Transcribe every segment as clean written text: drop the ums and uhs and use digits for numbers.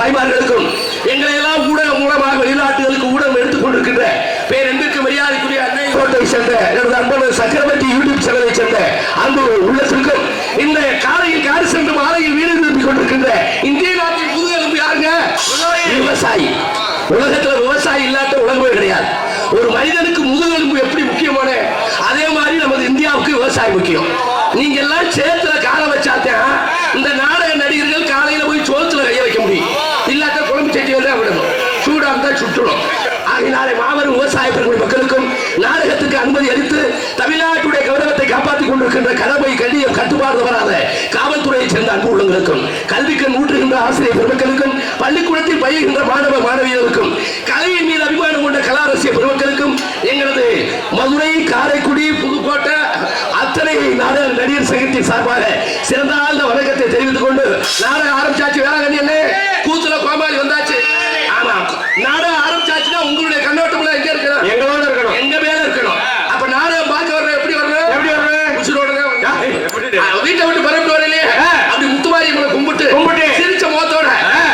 தாய்மார்களுக்கும் எங்களை எல்லாம் ஊடகம் மூலமாக வெளிநாட்டுகளுக்கு ஊடகம் எடுத்துக் கொண்டிருக்கின்ற பேரன்பிற்கு மரியாதைக்குரிய அன்னை கோட்டை சேர்ந்த எனது அன்பு சக்கரவர்த்தி யூடியூப் சேனலை சேர்ந்த அன்பு உள்ளத்திற்கும் இந்த காலையில் காடு சென்று மாலையில் வீடு திரும்பிக் கொண்டிருக்கின்ற இந்திய நாட்டின் முதுகெலும்பு யாருங்க? விவசாயி. உலகத்துல விவசாயி இல்லாத உலகமே கிடையாது. ஒரு மனிதனுக்கு முதுகெலும்பு எப்படி முக்கியமான அதே மாதிரி நமது இந்தியாவுக்கு விவசாயம் முக்கியம். நீங்க எல்லாம் சேத்துல கால வச்சாத்தான் இந்த நாடக நடிகர்கள் காலையில போய் சோத்துல கைய வைக்க முடியும். இல்லாத குழம்பு செட்டியில் தான் விடணும், சூடா இருந்தா சுற்றணும். ஆகினாலே மாபெரும் விவசாய மக்களுக்கும் நாடகத்துக்கு அனுமதி அளித்து தமிழ்நாட்டுடைய கௌரவத்தை காப்பாற்றிக் கொண்டிருக்கின்ற கடமை கல்வியம் கட்டுப்பாடு வராத காவல்துறையை சேர்ந்த அன்பு உள்ளங்களுக்கும் கல்விக்கு ஊற்றுகின்ற ஆசிரியர் பெருமக்களுக்கும் பள்ளிக்கூடத்தில் பயிர்கின்ற மாணவ மாணவியர்களுக்கும் கலையின் மீது அபிமானம் கொண்ட கலாரசிய பெருமக்களுக்கும் எங்களது மதுரை, காரைக்குடி, புதுக்கோட்டை அத்தனை நாடக நடிகர் சங்கத்தின் சார்பாக சிறந்த வணக்கத்தை தெரிவித்துக் கொண்டு நாடகம் ஆரம்பிச்சாச்சு. வேளாங்கண்ணி என்ன கூத்துல கோமாளி வந்தாச்சு. ஆமா, நாடகம் ஆரம்பிச்சாச்சுன்னா உங்களுடைய கண்ணோட்டம்ல எங்க இருக்கணும்? எங்களோட இருக்கணும், எங்க மேல இருக்கணும். அப்ப நாடகம் பார்க்க வரணும். எப்படி வரணும்? எப்படி வரணும்? உசுரோட வீட்டை விட்டு பரப்பிட்டு வரலையே, அப்படி முத்துமாரி கும்பிட்டு சிரிச்ச முகத்தோட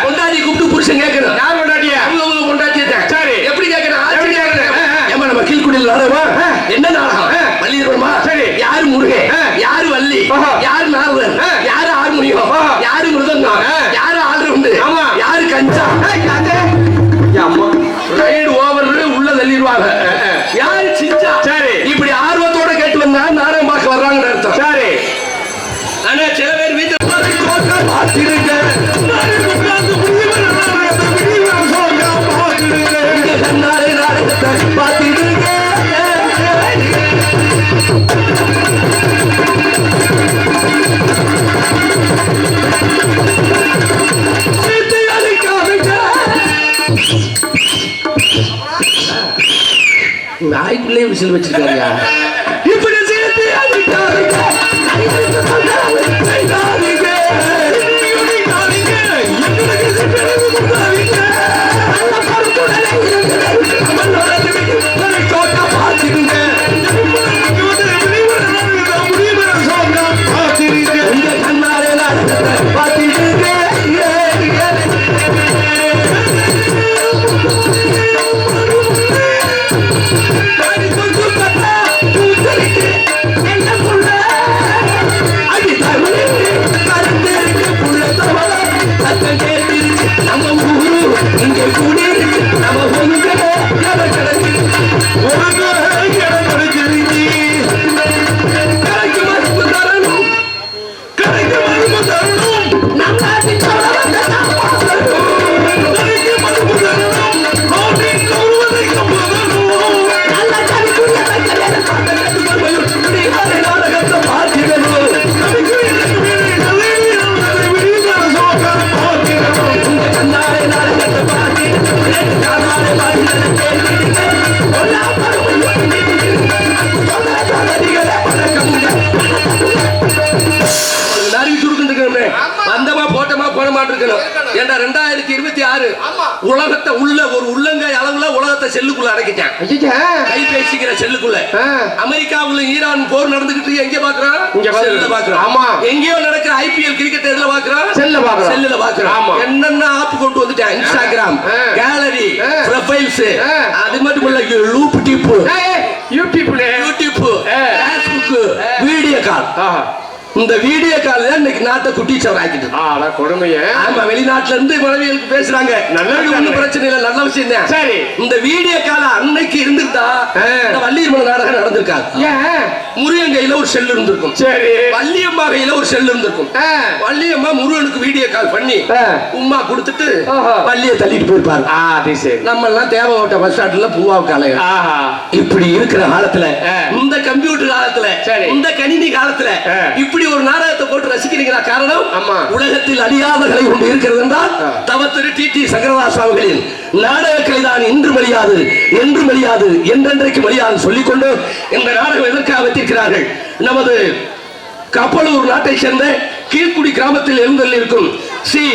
கொண்டாடி கூப்பிட்டு புருஷன் கேட்கணும். யார் கொண்டாட்டியா? அவங்க கொண்டாட்டியத்தை. சரி, எப்படி கேட்கணும்? எப்படி கேட்கணும்? ஏமா நம்ம கீழ்குடியில் நாடகம் என்ன நாடகம்? வள்ளி வருமா? சரி, யாரு முருகே, யாரு வள்ளி, யாரு நாரதன், யாரு ஹார்மோனியம், யாரு மிருதங்கம், யாரு ஆல்ரவுண்டு, யாரு கஞ்சா, ரைடு ஓவர் உள்ள தள்ளிடுவாங்க. யாரு சிச்சா? சரி, இப்படி ஆர்வத்தோட கேட்டு வந்தா நாடகம் பார்க்க வர்றாங்கன்னு அர்த்தம். சரி, ஆனா சில பேர் வீட்டுல நாய்க்குள்ளே விசில் வச்சிருக்காங்க. இப்படி ஏண்டா 2026 உலகத்தை உள்ள ஒரு உள்ளங்கை அளவுல உலகத்தை செல்லுக்குள்ள அடக்கிட்டான். கைபேசிக்கிற செல்லுக்குள்ள. அமெரிக்காவுல ஈரான் போர் நடந்துகிட்டு எங்க பாக்குறான்? செல்லுல பாக்குறான். ஆமா, எங்கேயோ நடக்கிற IPL கிரிக்கெட் எதுல பாக்குறான்? செல்லுல பாக்குறான். செல்லுல பாக்குறான். என்னென்ன ஆப் கொண்டு வந்துட்டான்? இன்ஸ்டாகிராம், கேலரி, ப்ரொஃபைல்ஸ், அது மட்டும் இல்ல லூப் டிப், யூடியூப், ஃபேஸ்புக், வீடியோ கால். இந்த வீடியோ கால் தான் இன்னைக்கு நாட்டை குட்டிச்சவர் ஆக்கிட்டு. கொடுமையே. ஆமா, வெளிநாட்டுல இருந்து மனைவிகளுக்கு பேசுறாங்க. நல்ல பிரச்சனை இல்ல, நல்ல விஷயம் தான். சரி, இந்த வீடியோ கால அன்னைக்கு இருந்திருந்தா வள்ளியம்மன் நாடகம் நடந்திருக்காங்க. முருகன் கையில ஒரு செல் இருந்திருக்கும். சரி, வள்ளியம்மா கையில ஒரு செல் இருந்திருக்கும். வள்ளியம்மா முருகனுக்கு வீடியோ கால் பண்ணி உமா கொடுத்துட்டு வள்ளிய தள்ளிட்டு போயிருப்பாரு. நம்ம எல்லாம் தேவகோட்டை பஸ் ஸ்டாண்ட்ல பூவாவுக்கு அலைய. இப்படி இருக்கிற காலத்துல, இந்த கம்ப்யூட்டர் காலத்துல, இந்த கணினி காலத்துல இப்படி ஒரு நாடகத்தை போட்டு ரசிக்கிறீங்களா? காரணம், உலகத்தில் அழியாத கலை ஒன்று இருக்கிறது என்றால் தவத்திரு டி சங்கரதாஸ் அவர்களின் நாடகக்கலை தான் இன்று மலியாது, என்று மலியாது, என்றென்றைக்கு மலியாது சொல்லிக்கொண்டு இந்த நாடகம் எதற்காக வைத்திருக்கிறார்கள்? நமது கப்பலூர் நாட்டை சேர்ந்த கீழ்குடி கிராமத்தில் எழுந்தள்ளிருக்கும் ஸ்ரீ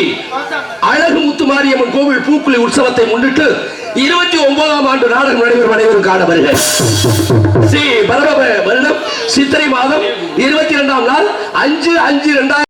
அழகு முத்துமாரியம்மன் கோவில் பூக்குழி உற்சவத்தை முன்னிட்டு 29ஆம் ஆண்டு நாடகம் நடைபெறும் அனைவரும் காண வருக. ஸ்ரீ பரம வருடம் சித்திரை மாதம் 22ஆம் நாள் 5/5/2000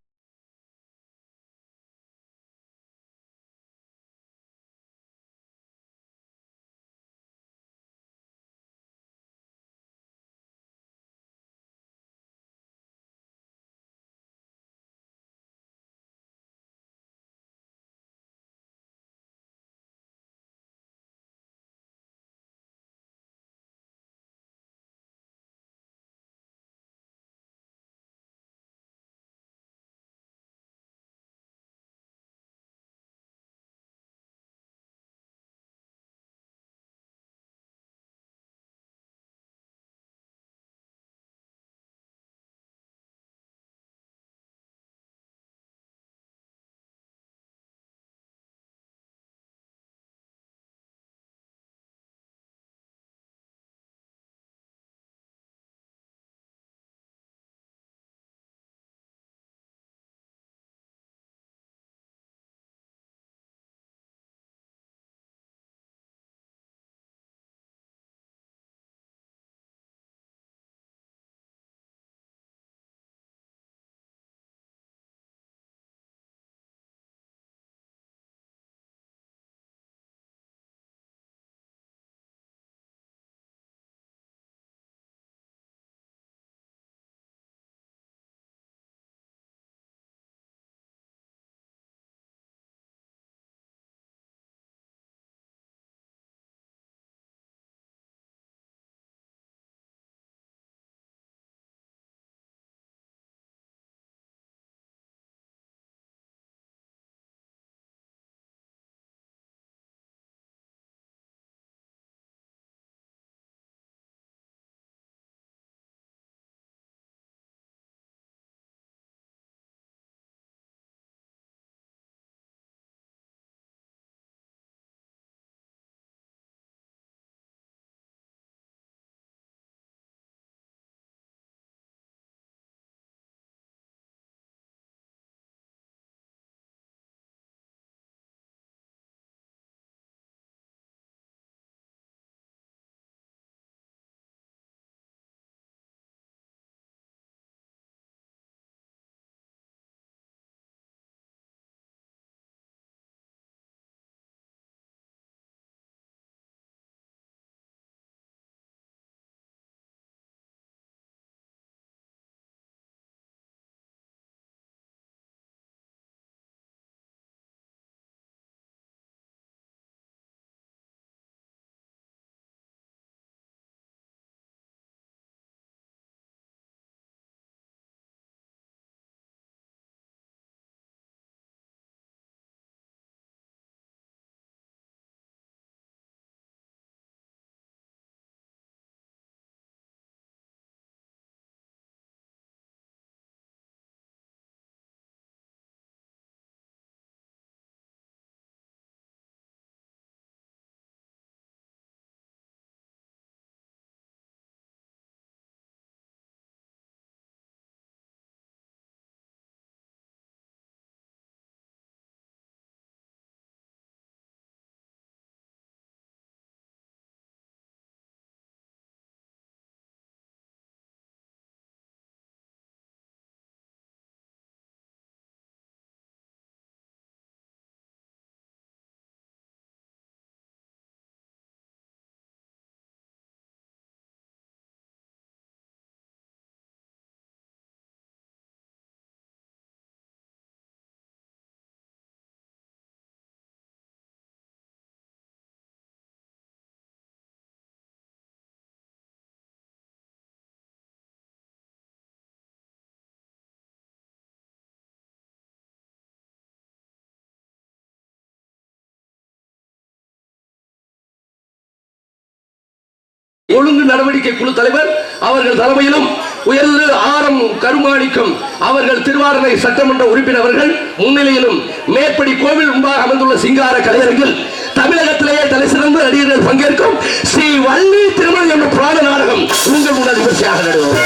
ஒழுங்கு நடவடிக்கை குழு தலைவர் அவர்கள் தலைமையிலும் உயர்ந்து ஆரம் கருமாணிக்கம் அவர்கள் திருவாரணை சட்டமன்ற உறுப்பினர் அவர்கள் முன்னிலையிலும் மேற்படி கோவில் முன்பாக அமைந்துள்ள சிங்கார கலையரங்கில் தமிழகத்திலேயே தலை சிறந்த நடிகர்கள் பங்கேற்கும் ஸ்ரீ வள்ளி திருமணம் என்ற புராண நாடகம் உங்கள் முன்னாடி விமர்சையாக நடுவோம்.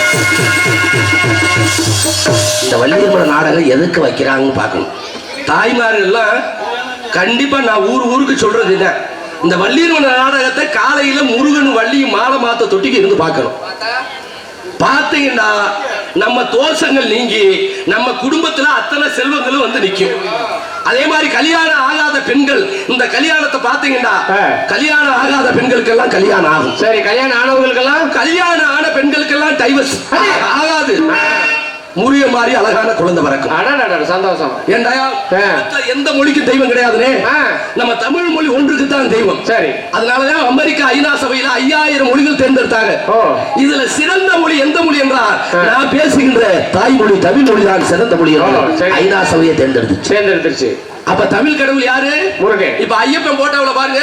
இந்த வள்ளி திருமண நாடகம் எதுக்கு வைக்கிறாங்கன்னு பார்க்கணும். தாய்மார்கள் எல்லாம் கண்டிப்பா நான் ஊருக்கு சொல்றது என்ன, இந்த வள்ளி திருமண நாடகத்தை காலையில முருகன் வள்ளியும் மாலை மாத்த தொட்டிக்கு இருந்து பார்க்கணும். பார்த்தீங்கன்னா நம்ம தோஷங்கள் நீங்கி நம்ம குடும்பத்துல அத்தனை செல்வங்களும் வந்து நிக்கும். அதே மாதிரி கல்யாணம் ஆகாத பெண்கள் இந்த கல்யாணத்தை பார்த்தீங்கன்னா கல்யாணம் ஆகாத பெண்களுக்கெல்லாம் கல்யாணம் ஆகும். சரி, கல்யாணம் ஆனவங்களுக்கெல்லாம் கல்யாணம் ஆன பெண்களுக்கெல்லாம் டைவர்ஸ் ஆகாது. முறிய மாதிரி அழகான குழந்தை பிறக்கும். சந்தோஷம். எந்த மொழிக்கு தெய்வம் கிடையாதுனே, நம்ம தமிழ் மொழி ஒன்றுக்கு தான் தெய்வம். சரி, அதனாலதான் அமெரிக்கா ஐநா சபையில 5000 மொழிகள் தேர்ந்தெடுத்தாங்க. இதுல சிறந்த மொழி எந்த மொழி என்றால் நான் பேசுகின்ற தாய்மொழி தமிழ் மொழி தான் சிறந்த மொழி. ஐநா சபையை தேர்ந்தெடுத்துச்சு. அப்ப தமிழ் கடவுள் யாரு? முருகன். இப்ப ஐயப்பன் போட்டோல பாருங்க,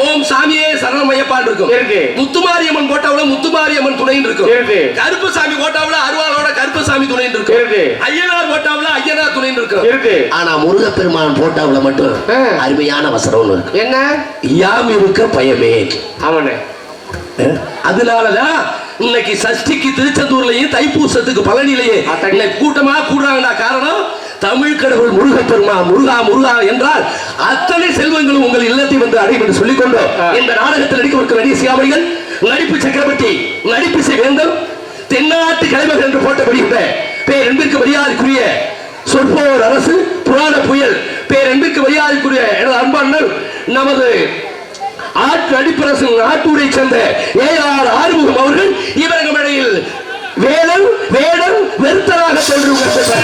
ஓம் சாமியே சரணம் ஐயப்பான் இருக்கும். முத்துமாரியம்மன் போட்டோல முத்துமாரியம்மன் துணைன்னு இருக்கும். கருப்பு சாமி போட்டோல அருவாளோட கருப்பசாமி துணைன்னு இருக்கும். ஐயனார் போட்டோல ஐயனார் துணைன்னு இருக்கும். ஆனா முருகப்பெருமான் போட்டோல மட்டும் அருமையான வசனம் இருக்கு. என்ன? யாம் இருக்க பயமே. அவனே. அதனாலதான் இன்னைக்கு சஷ்டிக்கு திருச்செந்தூர்லயும் தைப்பூசத்துக்கு பழனிலேயே கூட்டமா கூடுறாங்கன்னா காரணம் தமிழ் கடவுள் முருகப்பெருமா. முருகா முருகா என்றால் அத்தனை செல்வங்களும் உங்கள் இல்லத்தை வந்து அடையும் என்று சொல்லிக்கொண்டு இந்த நாடகத்தில் நடிக்க நடிகை சியாமணிகள், நடிப்பு சக்கரவர்த்தி, நடிப்பு வேந்தம், தென்னாட்டு கலைமகள் என்று போட்டபடியுள்ள பேரன்பிற்கு மரியாதைக்குரிய சொற்போர் அரசு புராண புயல் பேரன்பிற்கு மரியாதைக்குரிய எனது அன்பாளர் நமது ஆற்று அடிப்பரசு நாட்டூரை சேர்ந்த AR ஆறுமுகம் அவர்கள் இவர்கள் இடையில் வேடம் வேடம் வெறுத்தராக சொல்றாங்க.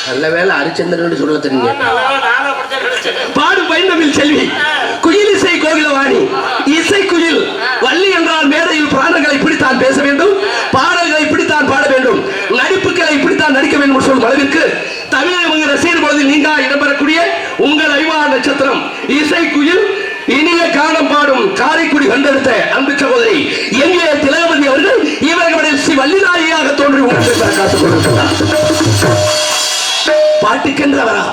நல்ல வேலை ஹரிச்சந்திரன் சொல்ல தெரியுங்க. பாடும் பைந்தமிழ் செல்வி, குயிலிசை கோகிலவாணி, இசைக்குயில் வள்ளி என்றால் மேடையில் பிராணங்களை இப்படித்தான் பேச வேண்டும், பாடல்களை இப்படித்தான் பாட வேண்டும், நடிப்புகளை இப்படித்தான் நடிக்க வேண்டும் சொல்லும் அளவிற்கு தமிழக ரசிகர் பொழுதில் நீங்க இடம்பெறக்கூடிய உங்கள் அபிமான நட்சத்திரம் இசைக்குயில் இனிய காலம் பாடும் காரைக்குடி கண்டெடுத்த அன்பு சகோதரி எங்கே திலகவதி அவர்கள் இவர்களுடைய ஸ்ரீ வள்ளிநாயகியாக தோன்றி காத்துக் கொண்டிருக்கிறார். பாட்டுக்கென்றவரா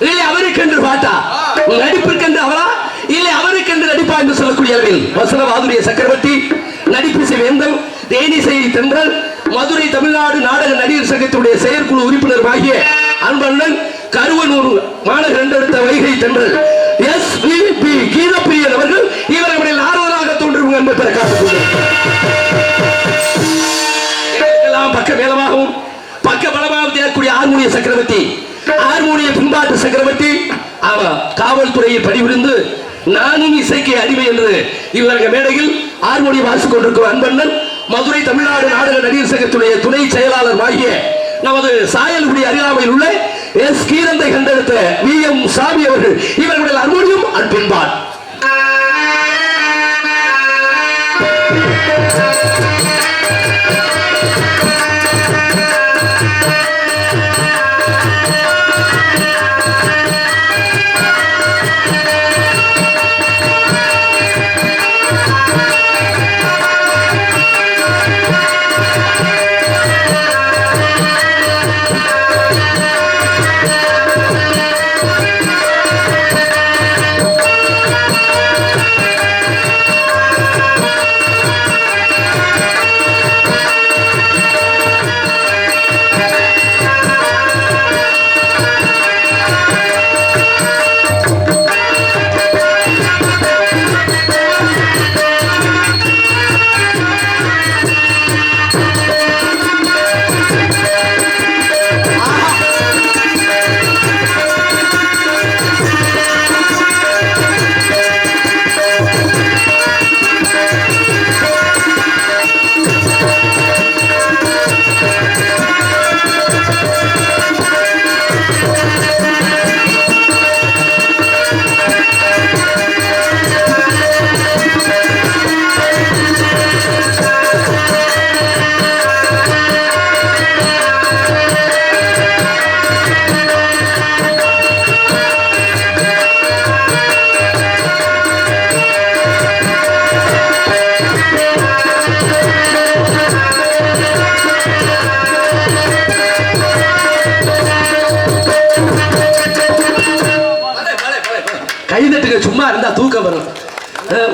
இல்லை அவருக்கென்று பாட்டா, நடிப்பிற்கென்று அவரா இல்லை அவருக்கென்று நடிப்பா என்று சொல்லக்கூடிய அளவில் வசனவாதுரிய சக்கரவர்த்தி, நடிப்பு வேந்தம், தேனிசை தென்றல், மதுரை தமிழ்நாடு நாடக நடிகர் சங்கத்தினுடைய செயற்குழு உறுப்பினர் ஆகிய அன்பண்ணன் கருவனூர் மாநகர் என்றெடுத்த வைகை தென்றல் SVP கீதப்பிரியன் அவர்கள் இவர்களுடைய ஆர்வலராக தோன்றும் என்பதை காட்டுக் பக்க மேலமாகவும் பக்க பலமாகவும் தேரக்கூடிய ஹார்மோனிய சக்கரவர்த்தி, ஹார்மோனிய பின்பாட்டு சக்கரவர்த்தி, காவல்துறையில் பணிபுரிந்து நானும் இசைக்கு அடிமை என்று இவர்கள் மேடையில் ஹார்மோனியம் வாசிக் கொண்டிருக்கும் அன்பண்ணன் மதுரை தமிழ்நாடு நாடக நடிகர் சங்கத்துடைய துணை செயலாளர் ஆகிய நமது சாயல்குடி அருகாமையில் உள்ள கீரந்தை கண்டெடுத்த VM சாமி அவர்கள் இவர்களுடைய ஹார்மோனியம் அன்பின்பான்.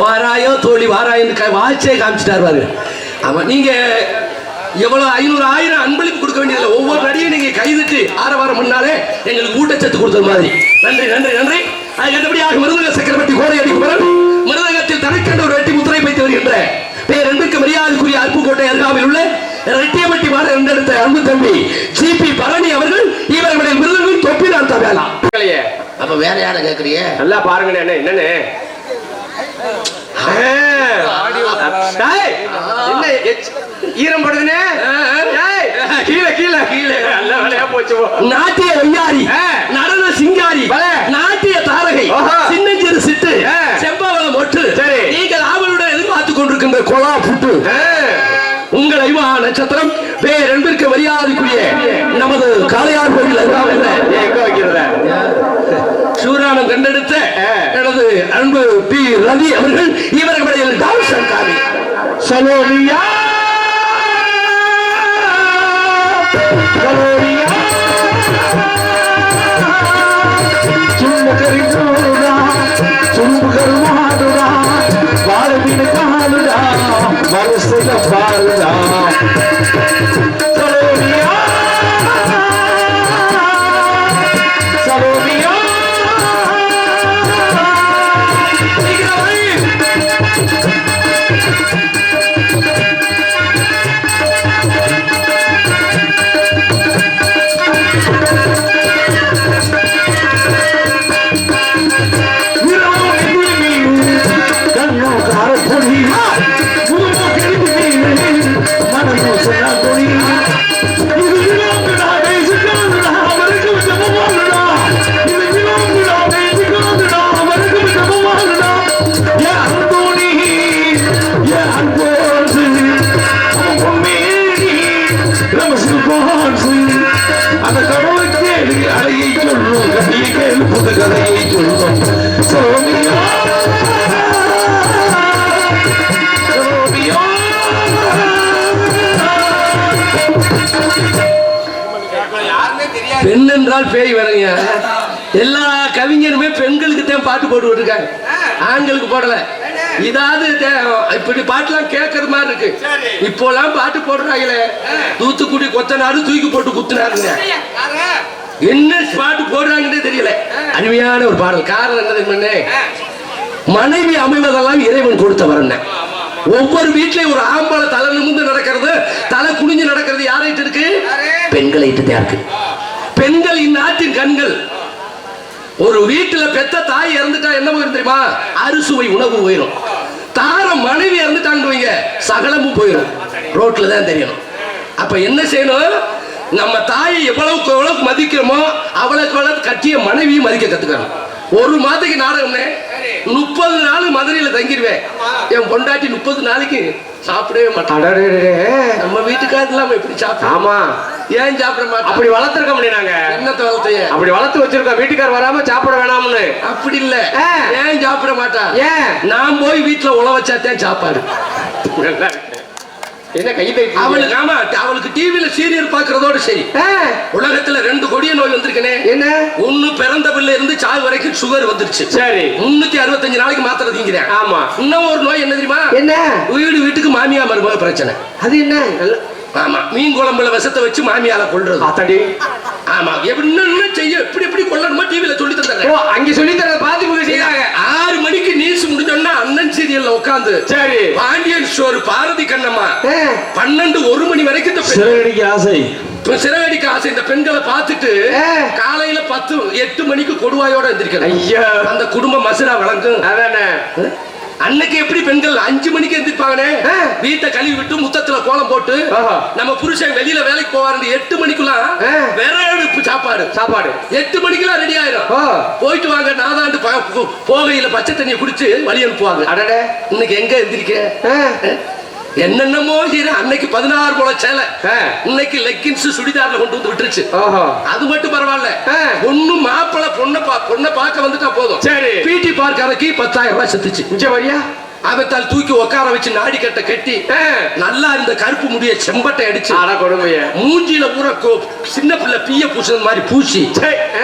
வாராயோ தோழி வாராயோன்னு வாட்சே காமிச்சிட்டாரு பாருங்க. ஆமா, நீங்க எவ்வளவு 500 1000 அன்பளிப்பு கொடுக்க வேண்டியதில்லை. ஒவ்வொரு நடிகையும் நீங்க கைதிட்டு ஆரவாரம் பண்ணாலே எங்களுக்கு ஊட்டச்சத்து கொடுத்தது மாதிரி. நன்றி நன்றி நன்றி. அதுக்கு அடுத்தபடியாக மிருதங்க சக்கரவர்த்தி கோடை அடிக்குமரன் மிருதங்கத்தில் தனக்கென்ற ஒரு வெட்டி முத்திரை வைத்து வருகின்ற பேர் அன்பிற்கு மரியாதைக்குரிய அருப்புக்கோட்டை அருகாமையில் உள்ள ரெட்டியமட்டி மாட என்றெடுத்த அன்பு தம்பி ஜிபி பழனி அவர்கள் இவர்களுடைய மிருதங்கள் தொப்பி நான் தவேலாம். அப்ப வேற யார கேக்குறீங்க? நல்லா பாருங்க என்னன்னு ஈரம் படுதுனே கீழே கீழே கீழே நல்ல வேலையா போச்சு. நாட்டிய வையாரி, நடன சிங்காரி, நாட்டிய தாரகை, சின்னஞ்சிறு சிட்டு, செம்பவளம் ஒட்டு, நீங்கள் ஆவலுடன் எதிர்பார்த்துக் கொண்டிருக்கின்ற கொலா புட்டு உங்கள் ஐவா நட்சத்திரம் பேர் என்பதற்கு மரியாதைக்குரிய நமது காளையார் கோவில் எங்க வைக்கிறத சூரானம் கண்டெடுத்த எனது அன்பு பி ரவி அவர்கள் இவர்களுடைய டான்ஸ் காவி சலோனியா பெண் என்றால் பேய் வரங்க. எல்லா கவிஞருமே பெண்களுக்கு தான் பாட்டு போட்டு இருக்காங்க, ஆண்களுக்கு போடல. இதாவது இப்படி பாட்டுலாம் கேட்கறது மாதிரி இருக்கு. இப்போலாம் பாட்டு போடுறாங்களே, தூத்துக்குடி கொத்தனாரு தூக்கி போட்டு குத்துனாருங்க. என்ன பாட்டு போடுறாங்கன்னே தெரியல. அருமையான ஒரு பாடல். காரணம் என்னது? மனைவி அமைவதெல்லாம் இறைவன் கொடுத்த வரணும். ஒவ்வொரு வீட்லயும் ஒரு ஆம்பளை தலை நிமிர்ந்து நடக்கிறது, தலை குனிஞ்சு நடக்கிறது யாரைட்டு இருக்கு? பெண்களை தான் இருக்கு. பெண்கள் இந்நாட்டின் கண்கள். ஒரு வீட்டுல பெத்த தாய் இறந்துட்டா என்ன போயிரும் தெரியுமா? அறுசுவை உணவு போயிடும். தார மனைவி இறந்துட்டாங்க வைங்க, சகலமும் போயிடும். ரோட்ல தான் தெரியணும். அப்ப என்ன செய்யணும்? நம்ம தாயை எவ்வளவுக்கு எவ்வளவு மதிக்கிறோமோ அவ்வளவுக்கு எவ்வளவு கட்டிய மனைவியும் மதிக்க கத்துக்கணும். ஒரு மாதத்துக்கு நாடகம்னே 30 நாள் மதுரையில தங்கிடுவேன். என் பொண்டாட்டி 30 நாளைக்கு சாப்பிடவே மாட்டாங்க. நம்ம வீட்டுக்காரலாம் எப்படி சாப்பிட? ஆமா, ஏன் சாப்பிட மாட்டோம்? அப்படி வளர்த்துருக்க முடியும். என்னத்தை வளர்த்தைய அப்படி வளர்த்து வச்சிருக்கோம். வீட்டுக்கார வராம சாப்பிட வேணாம்னு. அப்படி இல்ல, ஏன் சாப்பிட மாட்டா? ஏன்? நான் போய் வீட்டுல உழ வச்சாத்தான் சாப்பாடு. என்ன கைதை அவளுக்கு? ஆமா, அவளுக்கு டிவில சீரியல் பாக்குறதோட சரி. உலகத்துல 2 கொடிய நோய் வந்திருக்கனே. என்ன? ஒண்ணு பிறந்த பிள்ளை இருந்து சாவு வரைக்கும் சுகர் வந்துருச்சு. சரி, 365 நாளைக்கு மாத்திரை தீங்கிறேன். ஆமா. இன்னும் ஒரு நோய் என்ன தெரியுமா? என்ன? வீட்டுக்கு மாமியா மருமக பிரச்சனை. அது என்ன? ஆமா, மீன் குழம்புல விஷத்தை வச்சு மாமியால கொல்றது. அத்தடி. ஆமா, என்ன செய்ய எப்படி எப்படி கொல்லணுமா டிவில சொல்லி தந்தாங்க. அங்க சொல்லி தர பாத்து செய்யாங்க. 6 மணிக்கு நியூஸ் முடிஞ்சோன்னா அண்ணன் சீரியல்ல உட்காந்து சரி பாண்டியன் ஸ்டோர் பாரதி கண்ணம்மா 12 1 மணி வரைக்கும் சிறகடிக்க ஆசை சிறகடிக்க ஆசை இந்த பெண்களை பார்த்துட்டு காலையில 8 மணிக்கு கொடுவாயோட எந்திரிக்கணும். ஐயா, அந்த குடும்பம் மசுரா வழங்கும். அதானே அன்னைக்கு எப்படி பெண்கள் 5 மணிக்கு எந்திரிப்பாங்கனே, வீட்டை கழுவி விட்டு முத்தத்துல கோலம் போட்டு நம்ம புருஷன் வெளியில வேலைக்கு போவாரு. 8 மணிக்குலாம் விறகு சாப்பாடு 8 மணிக்கெல்லாம் ரெடி ஆயிரும். போயிட்டு வாங்க நாதாண்டு போகையில பச்சை தண்ணியை குடிச்சு வழி அனுப்புவாங்க. அடடே, இன்னைக்கு எங்க எந்திரிக்க? என்னென்னமோ அன்னைக்கு 16 போல சேலை, இன்னைக்கு லெக்கின்ஸ் சுடிதார்ல கொண்டு வந்து விட்டுருச்சு. அது மட்டும் பரவாயில்ல, பொண்ணு மாப்பிள்ள பொண்ணை பார்க்க வந்துட்டா போதும். சரி, பிடி பார்க் அரைக்கி 10,000 ரூபாய் செத்துச்சு. இங்க வரியா? அவத்தால் தூக்கி உட்கார வச்சு நாடி கட்ட கட்டி நல்லா இருந்த கருப்பு முடிய செம்பட்டை அடிச்சு கொடுமைய மூஞ்சில பூரா சின்ன பிள்ளை பீய பூசுறது மாதிரி பூசி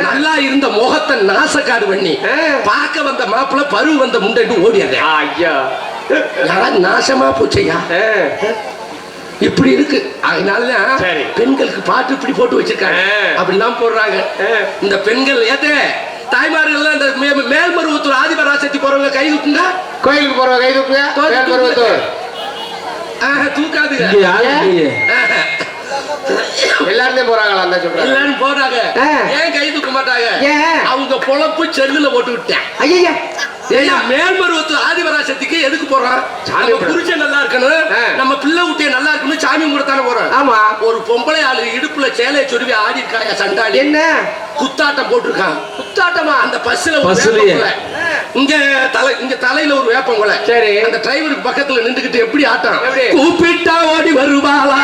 நல்லா இருந்த முகத்தை நாசக்காடு பண்ணி பார்க்க வந்த மாப்பிள்ள பருவ வந்த முண்டை ஓடியாங்க. ஐயா யாராவது நாசமா போச்சையா இப்படி இருக்கு. அதனாலதான் பெண்களுக்கு பாட்டு இப்படி போட்டு வச்சிருக்காங்க, அப்படிலாம் போடுறாங்க. இந்த பெண்கள் ஏத்த தாய்மார்கள் இந்த மேல்மருவத்தூர் ஆதிபராசக்தி போறவங்க கை தூக்குங்க, கோயிலுக்கு போறவங்க கை தூக்குங்க. தூக்காதுங்க, எல்லாருமே போறாங்களா? அந்த சொல்றாங்க எல்லாரும் போறாங்க. ஏன் கை தூக்க மாட்டாங்க? அவங்க பொழப்பு செல்லுல போட்டு விட்டேன். ஐயா மேல்மருவத்தூர் ஆதிபராசக்திக்கு எதுக்கு போறோம்? நம்ம புருஷன் நல்லா இருக்கணும், நம்ம பிள்ளை குட்டிய நல்லா இருக்கணும், சாமி கும்பிடத்தானே போறோம். ஆமா, ஒரு பொம்பளை ஆளு இடுப்புல சேலையை சொருவி ஆடி இருக்காயா சண்டாளி, என்ன குத்தாட்டம் போட்டிருக்கான். குத்தாட்டமா? அந்த பஸ்ல இங்க தலையில ஒரு வேப்பங்குலை. சரி, அந்த டிரைவருக்கு பக்கத்துல நின்றுகிட்டு எப்படி ஆட்டம், கூப்பிட்டா ஓடி வருவாளா,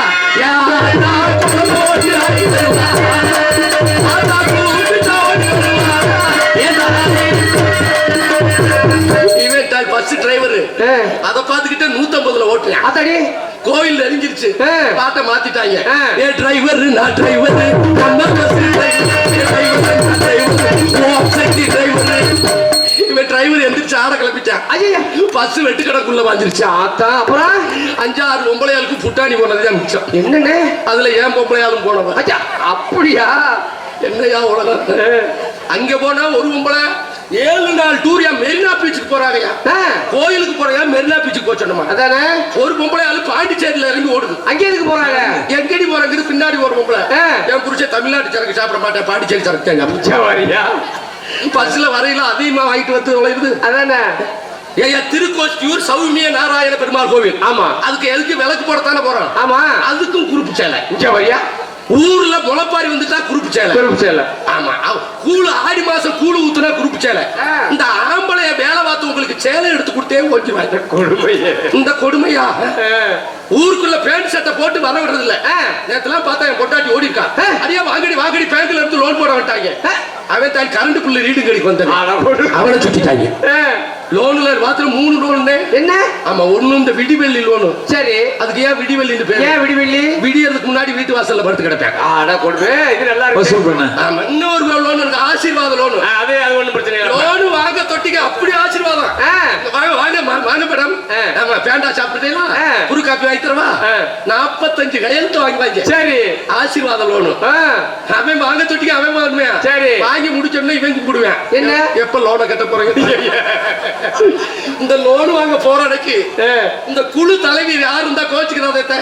பஸ் டிரைவர் அத பாத்துக்கிட்டு 150ல ஓட்டுறேன். அதடி கோயில் எரிஞ்சிருச்சு, பாட்ட மாத்திட்டாங்க. ஏ டிரைவர் நான் டிரைவர், இவன் டிரைவர் எந்திரிச்சு ஆட கிளப்பிட்டான். ஐயா பஸ் வெட்டுக்கடக்குள்ள வாஞ்சிருச்சு. ஆத்தா அப்புறம் 5-6 பொம்பளையாளுக்கு புட்டாணி போனதுதான் மிச்சம். என்னன்னு அதுல ஏன் பொம்பளையாலும் போனவன். ஐயா அப்படியா? என்னையா உலகம். அங்க போனா ஒரு பொம்பளை 7 நாள் டூரியா மெரினா பீச்சுக்கு போறாங்க. கோயிலுக்கு போறாங்க, மெரினா பீச்சுக்கு போச்சோமா. அதானே ஒரு பொம்பளை ஆளு பாண்டிச்சேரியில இறங்கி ஓடுது. அங்க எதுக்கு போறாங்க? எங்கடி போறாங்க? பின்னாடி ஒரு பொம்பளை, என் புருஷன் தமிழ்நாட்டு சரக்கு சாப்பிட மாட்டேன், பாண்டிச்சேரி சரக்கு தாங்க. பஸ்ல வரையில அதிகமா வாங்கிட்டு வந்து நுழையுது. அதானே ஏயா திருக்கோஷ்டியூர் சௌமிய நாராயண பெருமாள் கோவில். ஆமா, அதுக்கு எதுக்கு விளக்கு போடத்தானே போறோம். ஆமா, அதுக்கும் குறுப்பு சேலை. ஐயா ஊர்ல முளைப்பாரி வந்துட்டா குறுப்பு சேலை. குறுப்பு சேலை. ஆமா, கூழு ஆடி மாசம் கூழு ஊத்துனா குறுப்பு சேலை. இந்த ஆம்பளைய வேலை பார்த்து உங்களுக்கு சேலை எடுத்து கொடுத்தே ஓட்டிவாங்க. கொடுமையே இந்த கொடுமையா. ஊருக்குள்ள பேண்ட் சட்டை போட்டு வர விடுறது இல்ல. நேத்துலாம் பார்த்தா என் பொட்டாட்டி ஓடி இருக்கா. அடியா வாங்கடி பேங்க்ல இருந்து லோன் போட விட்டாங்க. அவன் தான் கரண்ட் புள்ள ரீடிங் கடிக்கு வந்தான், அவனை சுத்திட்டாங்க. லோன்ல மாத்திரம் 3 லோன். என்ன? ஆமா, ஒண்ணு இந்த விடிவெள்ளி லோனு. சரி, அதுக்கு ஏன் விடிவெள்ளின்னு பேரு? ஏன் விடிவெள்ளி? விடியறதுக்கு முன்னாடி வீட்டு வாசல்ல படுத்து கிடப்பாங்க. ஆடா கொடுவே, இது நல்லா இருக்கு. ஆமா, இன்னொரு லோன் இருக்கு, ஆசீர்வாத லோன். அது ஒண்ணும் பிரச்சனை இல்ல. லோன் வாங்க தொட்டிங்க அப்படி ஆசீர்வாதம். வாங்க மேடம். ஆமா, பேண்டா சாப்பிட்டீங்களா? புரு காப்பி வாங்கி தரவா? 45 கையெழுத்து வாங்கி. சரி, ஆசீர்வாத லோனு. அவன் வாங்க தொட்டிக்கு அவன் வாங்குவேன். சரி, வாங்கி முடிச்சோம்னா இவன் கும்பிடுவேன். என்ன எப்ப லோனை கட்ட போறீங்க? இந்த லோன் வாங்க போற அன்னைக்கு இந்த குழு தலைவி யாரு இருந்தா கோச்சுக்கிறத,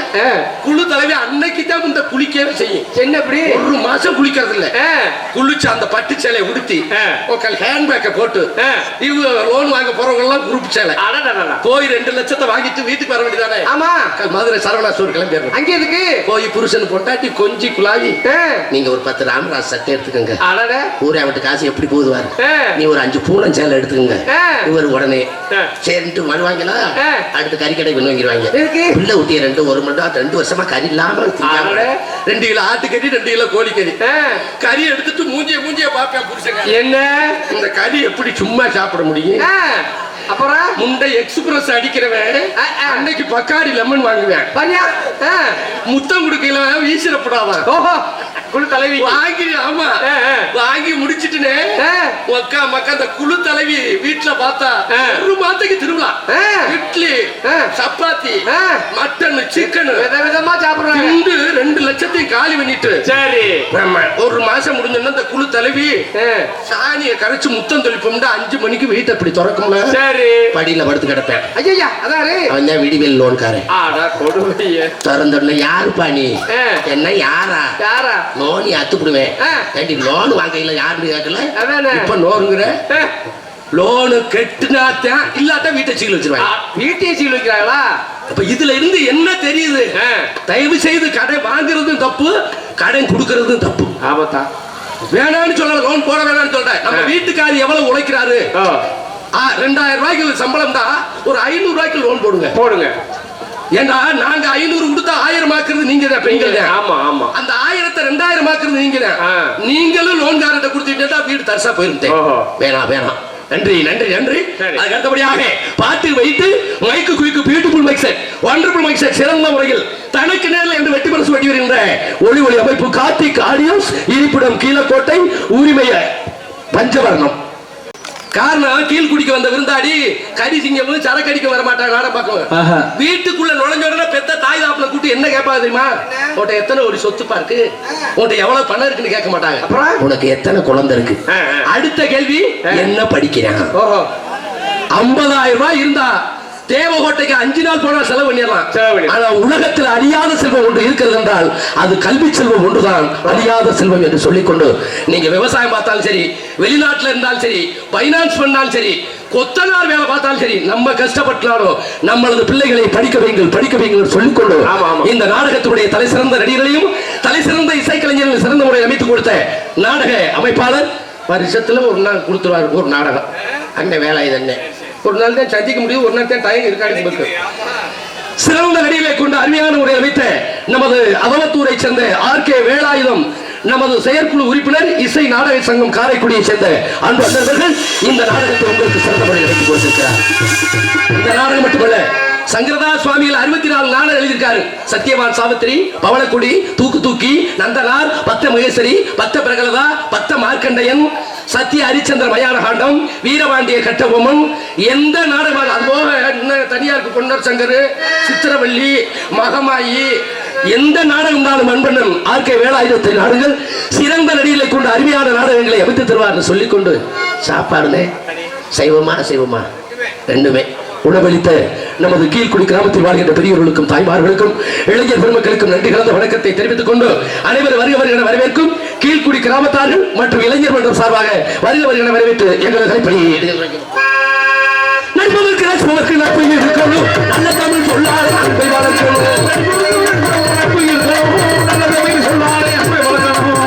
குழு தலைவி அன்னைக்கு தான் இந்த குளிக்கவே செய்யும். என்ன அப்படி? 1 மாசம் குளிக்கிறது இல்ல. குளிச்சு அந்த பட்டு சேலையை உடுத்தி ஹேண்ட் பேக்க போட்டு இவங்க லோன் வாங்க போறவங்க எல்லாம் குரூப் சேலை போய் 2 லட்சத்தை வாங்கிட்டு வீட்டுக்கு வர வேண்டியதானே. ஆமா, மதுரை சரவணா ஸ்டோர் கிளம்பி அங்க எதுக்கு போய் புருஷன் பொண்டாட்டி கொஞ்சி குழாவி நீங்க ஒரு 10 ராமராஜ் சட்டை எடுத்துக்கங்க. ஊரே விட்டு காசு எப்படி போதுவாரு, நீ ஒரு 5 பூனம் சேலை எடுத்துக்கங்க. இவர் உடனே சரிட்டு வருவாங்களா, அடுத்து கறி கடை கொண்டு வாங்கிடுவாங்க. பிள்ளை ஊட்டிய 1 மணி நேரம் 2 வருஷமா கறி இல்லாம 2 கிலோ ஆட்டுக்கறி 2 கிலோ கோழிக்கறி கறி எடுத்துட்டு மூஞ்சிய பாப்பேன் புருஷங்க. என்ன இந்த கறி எப்படி சும்மா சாப்பிட முடியும்? அப்புறம் முண்டை எக்ஸ்பிரஸ் அடிக்கிறவன் அன்னைக்கு பக்காடி லெமன் வாங்குவேன். முத்தம் கொடுக்கல வீசிடப்படாதான். ஓஹோ, குழு தலைவி வாங்கி. ஆமா, வாங்கி முடிச்சிட்டுனே மக்கா அந்த குழு தலைவி வீட்டுல பார்த்தா 1 மாதத்துக்கு திருவிழா. இட்லி, சப்பாத்தி, மட்டன், சிக்கன் விதவிதமா சாப்பிடுறாங்க. 2 லட்சத்தையும் காலி பண்ணிட்டு சரி 1 மாசம் முடிஞ்சோன்னா இந்த குழு தலைவி சாணியை கரைச்சு முத்தம் தொளிப்போம்னா 5 மணிக்கு வீட்டை அப்படி திறக்கும்ல. சரி, படியில படுத்து கிடப்பேன். ஐயா அதாரு அவன் தான் விடிவெளி லோன்காரன். திறந்தோடனே யாருப்பா நீ? என்ன யாரா? லோன் அத்துப்படுவேன். லோன் வாங்கல யாருன்னு கேட்கல. இப்ப லோனுங்கிற லோனு கெட்டுனாத்தான் இல்லாட்ட வீட்டை சீல் வச்சிருவாங்க. வீட்டையே சீல் வைக்கிறாங்களா? அப்ப இதுல இருந்து என்ன தெரியுது? தயவு செய்து கடை வாங்குறதும் தப்பு, கடன் கொடுக்கறதும் தப்பு. ஆமாத்தா, வேணான்னு சொல்ல, லோன் போட வேணாம்னு சொல்றேன். நம்ம வீட்டுக்காரர் எவ்வளவு உழைக்கிறாரு? 2000 ரூபாய்க்கு சம்பளம் தான், ஒரு 500 ரூபாய்க்கு லோன் போடுங்க. ஏண்டா நாங்க 500 கொடுத்தா 1000 ஆக்குறது நீங்க தான், பெண்கள் தான். ஆமா ஆமா, அந்த 1000-ஐ 2000 ஆக்குறது நீங்க தான். நீங்களும் லோன்காரர்கிட்ட கொடுத்துட்டா வீடு தரிசா போயிருந்தேன். வேணாம் நன்றி நன்றி நன்றி. சரி. அதுக்கு அடுத்தபடியாக பாட்டு வைத்து மைக்கு quick beautiful mic set, wonderful mic set, சிறந்த முறையில் தனக்கு நேரில் என்று வெற்றி பரிசு வெட்டி வருகின்ற ஒளி ஒளி அமைப்பு கார்த்திக் ஆடியோஸ், இருப்பிடம் கீழக்கோட்டை, உரிமைய பஞ்சவர்ணம். காரணம் கீழ்குடிக்கு வந்த விருந்தாடி கறி சிங்கம் சரக்கு அடிக்க வர மாட்டாங்க, நாடகம் பார்க்க. வீட்டுக்குள்ள நுழைஞ்ச உடனே பெத்த தாய் தாப்புல கூட்டி என்ன கேட்பாங்க தெரியுமா? உன்கிட்ட எத்தனை ஒரு சொத்துப்பா இருக்கு, உன்கிட்ட எவ்வளவு பணம் இருக்குன்னு கேட்க மாட்டாங்க. அப்புறம் உனக்கு எத்தனை குழந்தை இருக்கு. அடுத்த கேள்வி என்ன படிக்கிறான். 50,000 ரூபாய் இருந்தா தேவகோட்டைக்கு 5 நாள் போனா செலவு பண்ணிடலாம். ஆனா உலகத்தில் அழியாத செல்வம் ஒன்று இருக்கிறது என்றால் அது கல்வி செல்வம் ஒன்றுதான் அழியாத செல்வம் என்று சொல்லிக்கொண்டு, நீங்க விவசாயம் பார்த்தாலும் சரி, வெளிநாட்டுல இருந்தாலும் சரி, பைனான்ஸ் பண்ணாலும் சரி, கொத்தனார் வேலை பார்த்தாலும் சரி, நம்ம கஷ்டப்பட்டாலும் நம்மளது பிள்ளைகளை படிக்க வைங்கள் சொல்லிக்கொண்டு இந்த நாடகத்துடைய தலை சிறந்த நடிகர்களையும் தலை சிறந்த இசைக்கலைஞர்கள் சிறந்த முறையில் அமைத்துக் கொடுத்த நாடக அமைப்பாளர் வருஷத்துல ஒரு நாள் கொடுத்துருவாரு ஒரு நாடகம். அங்க வேலை இது ஒரு நாள் தான் சந்திக்க முடியும், ஒரு நாள் தான் டைம் இருக்காது. சிறந்த நடிகளை கொண்டு அருமையான முறையில் வைத்த நமது அவலத்தூரை சேர்ந்த ஆர்கே வேலாயுதம், நமது செயற்குழு உறுப்பினர், இசை நாடக சங்கம் காரைக்குடியை சேர்ந்த அன்பு அண்ணர்கள் இந்த நாடகத்தை உங்களுக்கு சிறந்த முறையில் வைத்துக் கொடுத்திருக்கிறார். இந்த நாடகம் மட்டுமல்ல, சங்கரதா சுவாமிகள் 64 நாடகம் எழுதியிருக்காரு. சத்யவான் சாவித்திரி, பவளக்குடி, தூக்கு தூக்கி, நந்தனார், பத்த மகேஸ்வரி, பத்த பிரகலதா, பத்த மார்க்கண்டையன், சத்ய ஹரிச்சந்திர மயான காண்டம், வீரபாண்டிய கட்டபொம்மன், எந்த நாடகம் அதுபோக தனியாருக்கு பொன்னர் சங்கர், சித்திரவள்ளி, மகமாயி, எந்த நாடகம் அன்பண்ணன் ஆர்கே வேலாயுதத்தின் நாடுகள் சிறந்த நடிகளை கொண்டு அருமையான நாடகங்களை அமைத்து தருவார் சொல்லிக்கொண்டு, சாப்பாடுனே சைவமா அசைவமா ரெண்டுமே உணவளித்த நமது கீழ்குடி கிராமத்தில் வாழ்கின்ற பெரியவர்களுக்கும் தாய்மார்களுக்கும் இளைஞர் பெருமக்களுக்கும் நன்றி கலந்த வணக்கத்தை தெரிவித்துக் கொண்டு அனைவரும் வருக என வரவேற்கும் கீழ்குடி கிராமத்தார்கள் மற்றும் இளைஞர் மன்றம் சார்பாக வருக என வரவேற்று எங்களது கைப்பணி நண்பர்களுக்கு நட்புக்கு நட்பு இருக்கணும், நல்ல தமிழ் சொல்லாத அன்பை வளர்க்கணும், நட்பு இருக்கணும், நல்ல தமிழ் சொல்லாத அன்பை வளர்க்கணும்.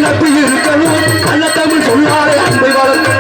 நட்பு இருக்கணும், நல்ல தமிழ் சொல்லாத அன்பை வளர்க்கணும்.